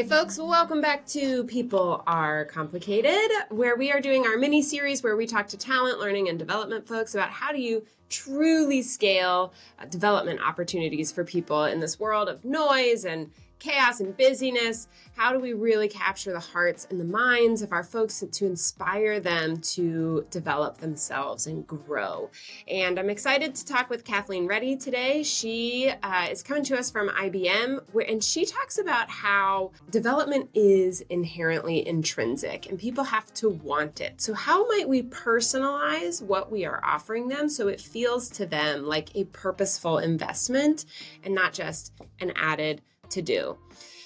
Hey folks, welcome back to People Are Complicated, where we are doing our mini series where we talk to talent, learning, and development folks about how do you truly scale development opportunities for people in this world of noise and chaos and busyness. How do we really capture the hearts and the minds of our folks to inspire them to develop themselves and grow? And I'm excited to talk with Kathleen Reddy today. She is coming to us from IBM, and she talks about how development is inherently intrinsic and people have to want it. So how might we personalize what we are offering them so it feels to them like a purposeful investment and not just an added to do?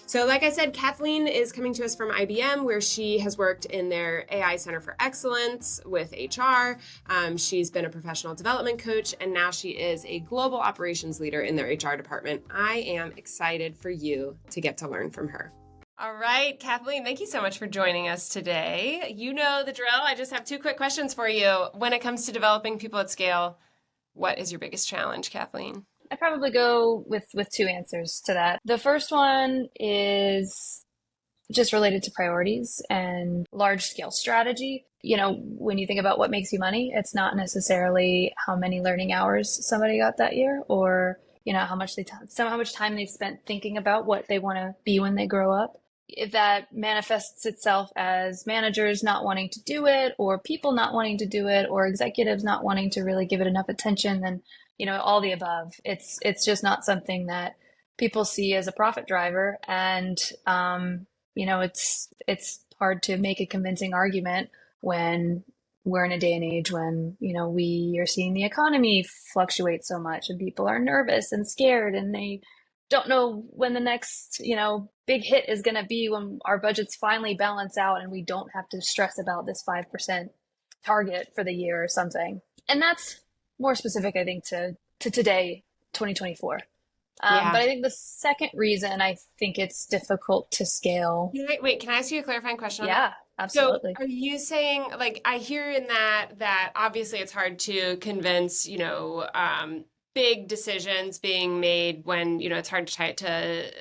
So like I said, Kathleen is coming to us from IBM, where she has worked in their AI Center for Excellence with HR. She's been a professional development coach, and now she is a global operations leader in their HR department. I am excited for you to get to learn from her. All right, Kathleen, thank you so much for joining us today. You know the drill. I just have two quick questions for you. When it comes to developing people at scale, what is your biggest challenge, Kathleen? I probably go with two answers to that. The first one is just related to priorities and large scale strategy. You know, when you think about what makes you money, it's not necessarily how many learning hours somebody got that year, or, you know, how much time they've spent thinking about what they want to be when they grow up. If that manifests itself as managers not wanting to do it, or people not wanting to do it, or executives not wanting to really give it enough attention, then, you know, all the above. It's just not something that people see as a profit driver. And, you know, it's hard to make a convincing argument when we're in a day and age when, you know, we are seeing the economy fluctuate so much and people are nervous and scared and they don't know when the next, you know, big hit is going to be, when our budgets finally balance out and we don't have to stress about this 5% target for the year or something. And that's more specific, I think, to today, 2024. Yeah. But I think the second reason I think it's difficult to scale. Can I ask you a clarifying question on that? Yeah, absolutely. So are you saying, like, I hear in that obviously it's hard to convince, you know, big decisions being made when, you know, it's hard to tie it to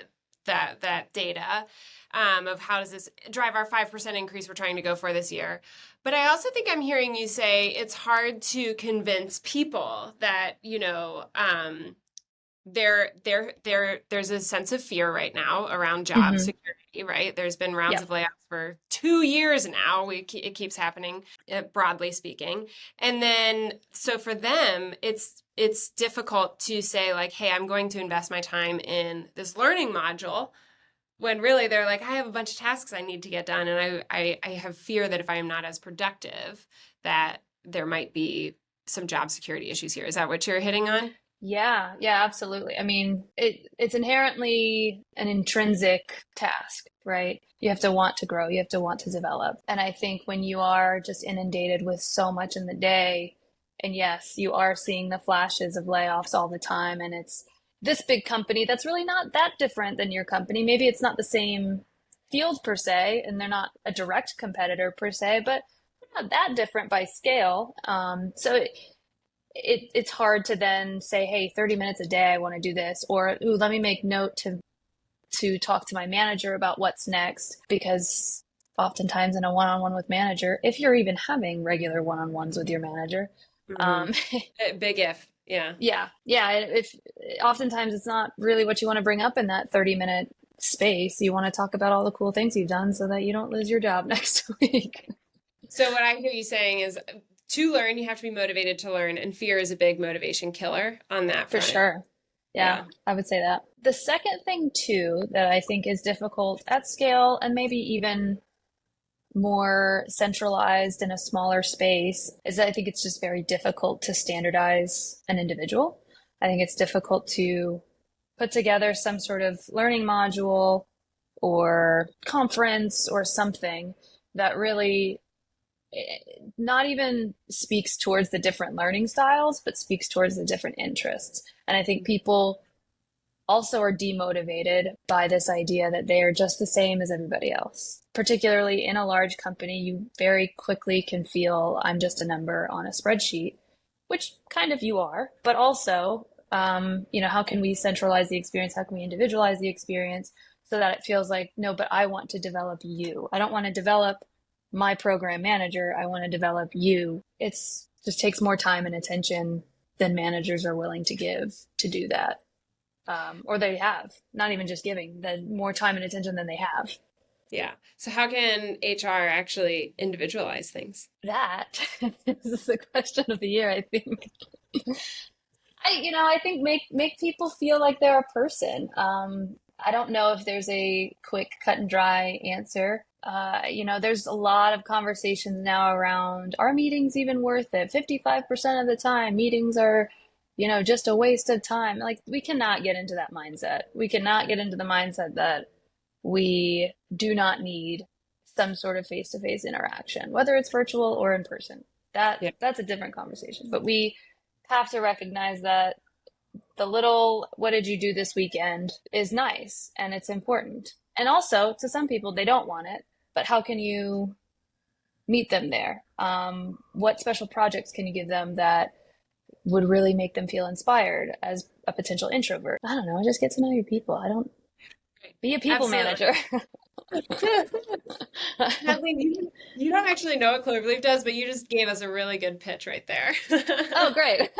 that data of how does this drive our 5% increase we're trying to go for this year. But I also think I'm hearing you say it's hard to convince people that, you know, there's a sense of fear right now around job security, right? There's been rounds of layoffs for 2 years now. It keeps happening, broadly speaking. And then, so for them, it's difficult to say, like, hey, I'm going to invest my time in this learning module, when really they're like, I have a bunch of tasks I need to get done. And I have fear that if I am not as productive, that there might be some job security issues here. Is that what you're hitting on? Yeah, absolutely. I mean, it's inherently an intrinsic task, right? You have to want to grow, you have to want to develop. And I think when you are just inundated with so much in the day, and yes, you are seeing the flashes of layoffs all the time, and it's this big company that's really not that different than your company. Maybe it's not the same field per se, and they're not a direct competitor per se, but they're not that different by scale. So it's hard to then say, hey, 30 minutes a day, I want to do this, or, ooh, let me make note to talk to my manager about what's next. Because oftentimes in a one-on-one with manager, if you're even having regular one-on-ones with your manager, big if. Yeah. If oftentimes it's not really what you want to bring up in that 30-minute space. You want to talk about all the cool things you've done so that you don't lose your job next week. So what I hear you saying is, to learn, you have to be motivated to learn, and fear is a big motivation killer on that front. For sure. Yeah, I would say that. The second thing too that I think is difficult at scale, and maybe even more centralized in a smaller space, is that I think it's just very difficult to standardize an individual. I think it's difficult to put together some sort of learning module or conference or something that really not even speaks towards the different learning styles, but speaks towards the different interests. And I think people also are demotivated by this idea that they are just the same as everybody else. Particularly in a large company, you very quickly can feel, I'm just a number on a spreadsheet, which kind of you are, but also, you know, how can we centralize the experience? How can we individualize the experience? so that it feels like, no, but I want to develop you. I don't want to develop my program manager. I want to develop you. It's just takes more time and attention than managers are willing to give to do that. Or they have, not even just giving, the more time and attention than they have. Yeah. So how can HR actually individualize things? That is the question of the year, I think. I think make people feel like they're a person. I don't know if there's a quick, cut and dry answer. There's a lot of conversations now around, are meetings even worth it? 55% of the time, meetings are, just a waste of time. Like, we cannot get into that mindset. We cannot get into the mindset that we do not need some sort of face-to-face interaction, whether it's virtual or in person. Yeah. That's a different conversation. But we have to recognize that the little what did you do this weekend is nice and it's important. And also, to some people, they don't want it, but how can you meet them there? What special projects can you give them that would really make them feel inspired as a potential introvert? I don't know, just get to know your people. I don't be a people Absolutely. manager. Kathleen, you don't actually know what Cloverleaf does, but you just gave us a really good pitch right there. Oh, great.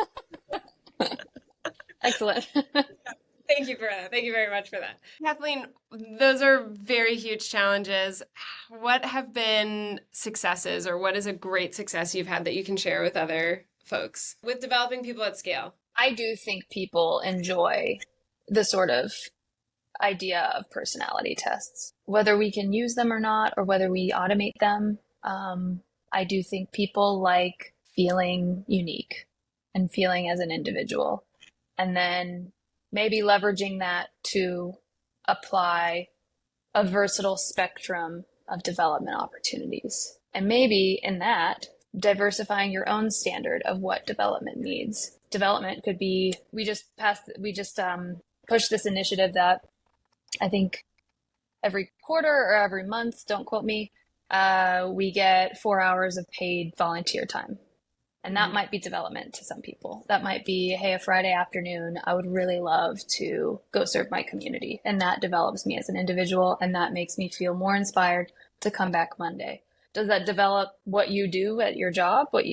Excellent. Thank you for that. Thank you very much for that. Kathleen, those are very huge challenges. What have been successes, or what is a great success you've had that you can share with other folks with developing people at scale? I do think people enjoy the sort of idea of personality tests, whether we can use them or not, or whether we automate them. I do think people like feeling unique and feeling as an individual, and then maybe leveraging that to apply a versatile spectrum of development opportunities. And maybe in that, diversifying your own standard of what development means. Development could be, we just pushed this initiative that I think every quarter or every month, don't quote me, we get 4 hours of paid volunteer time. And that might be development to some people. That might be, hey, a Friday afternoon, I would really love to go serve my community. And that develops me as an individual, and that makes me feel more inspired to come back Monday. Does that develop what you do at your job? What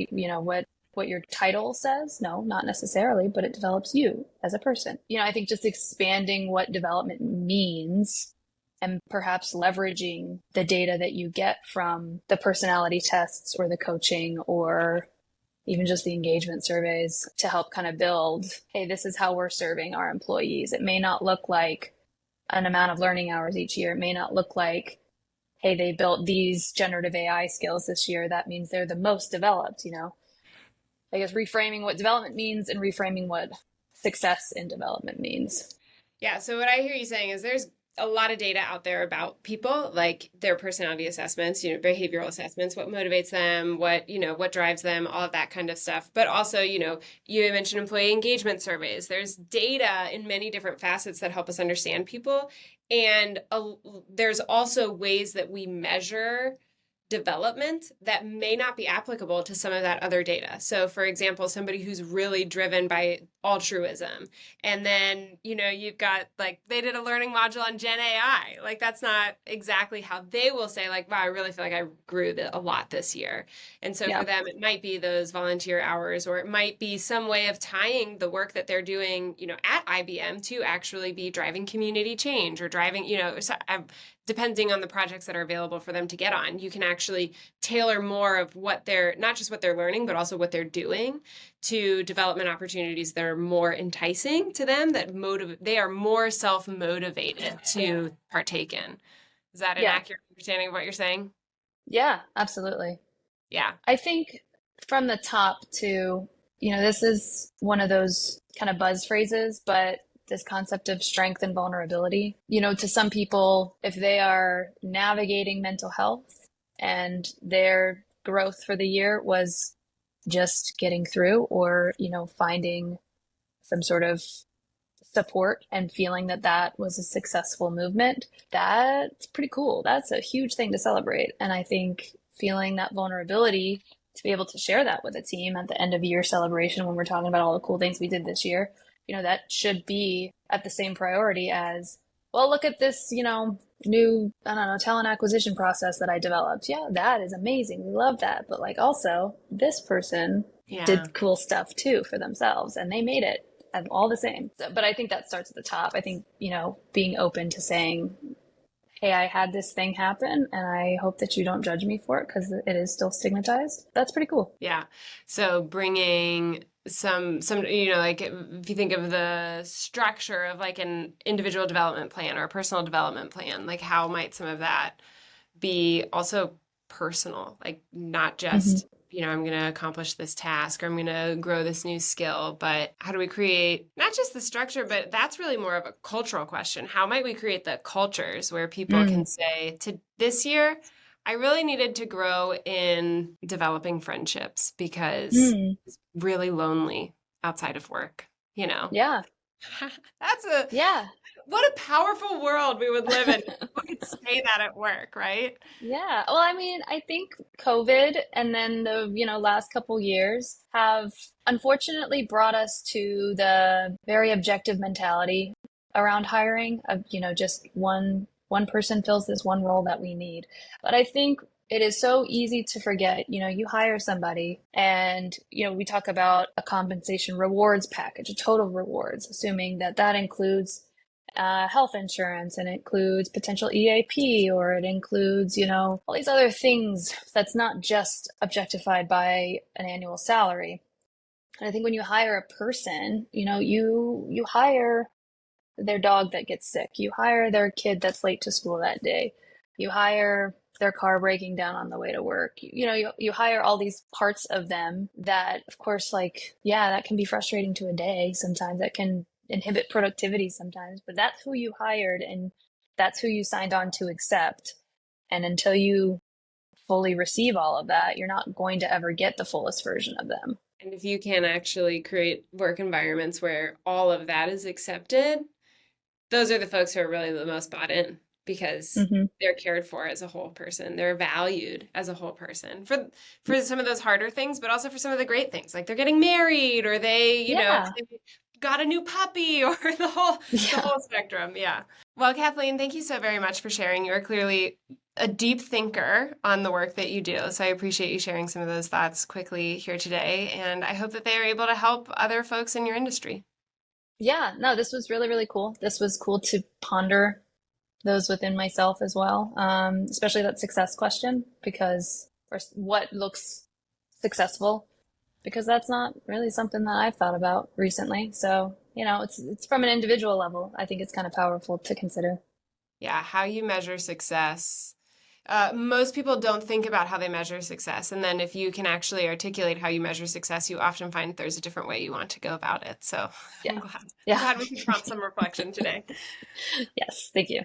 what your title says? No, not necessarily, but it develops you as a person. I think just expanding what development means and perhaps leveraging the data that you get from the personality tests or the coaching or even just the engagement surveys to help kind of build, hey, this is how we're serving our employees. It may not look like an amount of learning hours each year. It may not look like, hey, they built these generative AI skills this year. That means they're the most developed, I guess reframing what development means and reframing what success in development means. Yeah, so what I hear you saying is there's a lot of data out there about people, like their personality assessments, behavioral assessments, what motivates them, what drives them, all of that kind of stuff. But also, you mentioned employee engagement surveys. There's data in many different facets that help us understand people. And there's also ways that we measure development that may not be applicable to some of that other data. So for example, somebody who's really driven by altruism, and then, you've got they did a learning module on Gen AI. That's not exactly how they will say wow, I really feel like I grew a lot this year. And so for them, it might be those volunteer hours, or it might be some way of tying the work that they're doing, at IBM to actually be driving community change or driving, depending on the projects that are available for them to get on. You can actually tailor more of not just what they're learning, but also what they're doing to development opportunities that are more enticing to them, that they are more self-motivated to partake in. Is that an accurate understanding of what you're saying? Yeah, absolutely. Yeah. I think from the top too, this is one of those kind of buzz phrases, but this concept of strength and vulnerability. To some people, if they are navigating mental health and their growth for the year was just getting through or, finding some sort of support and feeling that was a successful movement, that's pretty cool. That's a huge thing to celebrate. And I think feeling that vulnerability to be able to share that with a team at the end of year celebration when we're talking about all the cool things we did this year, that should be at the same priority as, well, look at this, new, I don't know, talent acquisition process that I developed. Yeah, that is amazing. We love that. But like also, this person Yeah. did cool stuff too for themselves and they made it and all the same. So, but I think that starts at the top. I think, being open to saying, hey, I had this thing happen and I hope that you don't judge me for it because it is still stigmatized. That's pretty cool. Yeah. So bringing some, like if you think of the structure of like an individual development plan or a personal development plan, like how might some of that be also personal, like not just, I'm going to accomplish this task or I'm going to grow this new skill, but how do we create not just the structure, but that's really more of a cultural question. How might we create the cultures where people can say to this year, I really needed to grow in developing friendships because it's really lonely outside of work, Yeah. That's Yeah. what a powerful world we would live in if we could say that at work, right? Yeah. Well, I mean, I think COVID and then the, last couple years have unfortunately brought us to the very objective mentality around hiring of, just one person fills this one role that we need. But I think it is so easy to forget, you hire somebody and, we talk about a compensation rewards package, a total rewards, assuming that that includes health insurance and it includes potential EAP or it includes, all these other things that's not just objectified by an annual salary. And I think when you hire a person, you hire their dog that gets sick, you hire their kid that's late to school that day, you hire their car breaking down on the way to work. You hire all these parts of them that, of course, like, yeah, that can be frustrating to a day. Sometimes that can inhibit productivity sometimes, but that's who you hired and that's who you signed on to accept. And until you fully receive all of that, you're not going to ever get the fullest version of them. And if you can actually create work environments where all of that is accepted, those are the folks who are really the most bought in because they're cared for as a whole person. They're valued as a whole person for some of those harder things, but also for some of the great things, like they're getting married or they, they got a new puppy or the whole spectrum. Yeah. Well, Kathleen, thank you so very much for sharing. You're clearly a deep thinker on the work that you do. So I appreciate you sharing some of those thoughts quickly here today. And I hope that they are able to help other folks in your industry. Yeah, no, this was really, really cool. This was cool to ponder those within myself as well, especially that success question, because or what looks successful, because that's not really something that I've thought about recently. So, it's from an individual level. I think it's kind of powerful to consider. Yeah, how you measure success. Most people don't think about how they measure success. And then if you can actually articulate how you measure success, you often find there's a different way you want to go about it. So Yeah. I'm glad we could prompt some reflection today. Yes, thank you.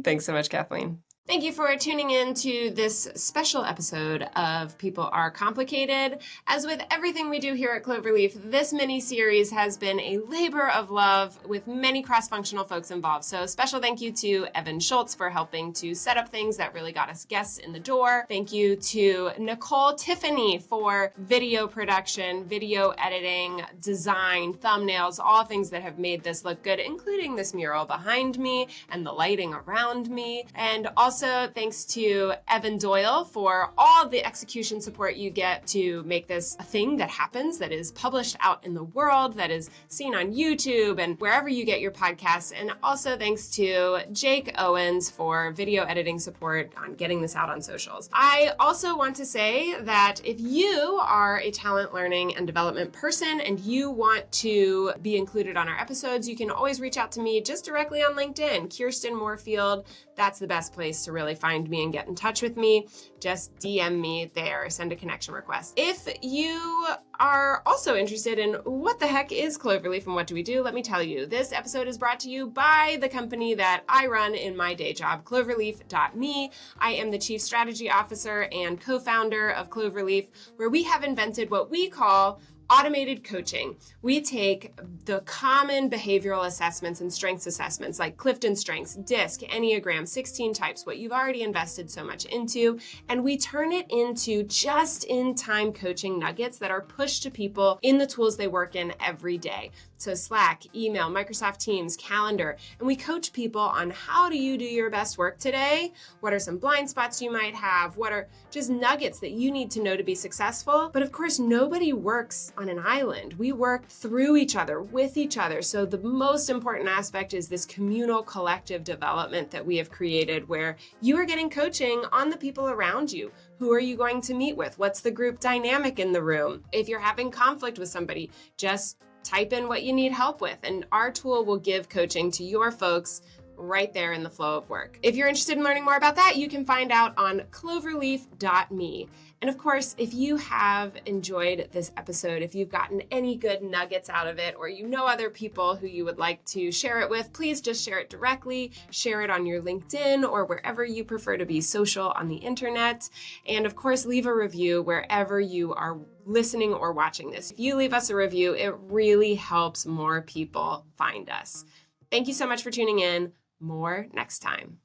Thanks so much, Kathleen. Thank you for tuning in to this special episode of People Are Complicated. As with everything we do here at Cloverleaf, this mini-series has been a labor of love with many cross-functional folks involved. So special thank you to Evan Schultz for helping to set up things that really got us guests in the door. Thank you to Nicole Tiffany for video production, video editing, design, thumbnails, all things that have made this look good, including this mural behind me and the lighting around me. And also thanks to Evan Doyle for all the execution support you get to make this a thing that happens, that is published out in the world, that is seen on YouTube and wherever you get your podcasts. And also thanks to Jake Owens for video editing support on getting this out on socials. I also want to say that if you are a talent learning and development person and you want to be included on our episodes, you can always reach out to me just directly on LinkedIn, Kirsten Moorfield. That's the best place to really find me and get in touch with me. Just DM me there, send a connection request. If you are also interested in what the heck is Cloverleaf and what do we do, let me tell you. This episode is brought to you by the company that I run in my day job, Cloverleaf.me. I am the Chief Strategy Officer and co-founder of Cloverleaf, where we have invented what we call automated coaching. We take the common behavioral assessments and strengths assessments like Clifton Strengths, DISC, Enneagram, 16 types, what you've already invested so much into, and we turn it into just-in-time coaching nuggets that are pushed to people in the tools they work in every day. So Slack, email, Microsoft Teams, calendar, and we coach people on how do you do your best work today? What are some blind spots you might have? What are just nuggets that you need to know to be successful? But of course, nobody works on an island. We work through each other, with each other. So the most important aspect is this communal collective development that we have created where you are getting coaching on the people around you. Who are you going to meet with? What's the group dynamic in the room? If you're having conflict with somebody, just type in what you need help with, and our tool will give coaching to your folks right there in the flow of work. If you're interested in learning more about that, you can find out on cloverleaf.me. And of course, if you have enjoyed this episode, if you've gotten any good nuggets out of it, or you know other people who you would like to share it with, please just share it directly, share it on your LinkedIn or wherever you prefer to be social on the internet. And of course, leave a review wherever you are listening or watching this. If you leave us a review, it really helps more people find us. Thank you so much for tuning in. More next time.